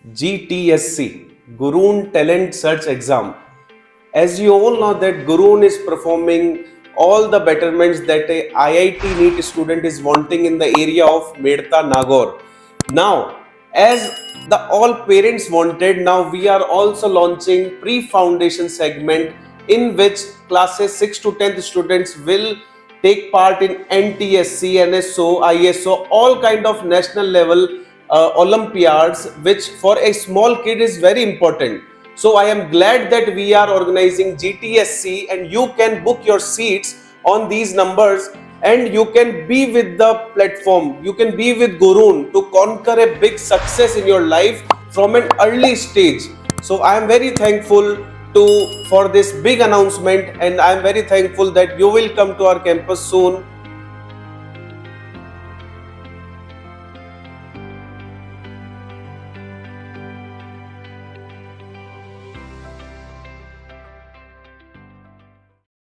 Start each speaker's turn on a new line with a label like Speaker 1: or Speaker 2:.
Speaker 1: GTSE, Gurun Talent Search Exam. As you all know that Gurun is performing all the betterments that a IIT NEET student is wanting in the area of Medta Nagore. Now, as the all parents wanted, now we are also launching pre-foundation segment in which classes 6 to 10th students will take part in NTSE, NSO, ISO, all kind of national level Olympiads, which for a small kid is very important. So I am glad that we are organizing GTSE and you can book your seats on these numbers and you can be with the platform. You can be with Gurun to conquer a big success in your life from an early stage. So I am very thankful for this big announcement, and I am very thankful that you will come to our campus soon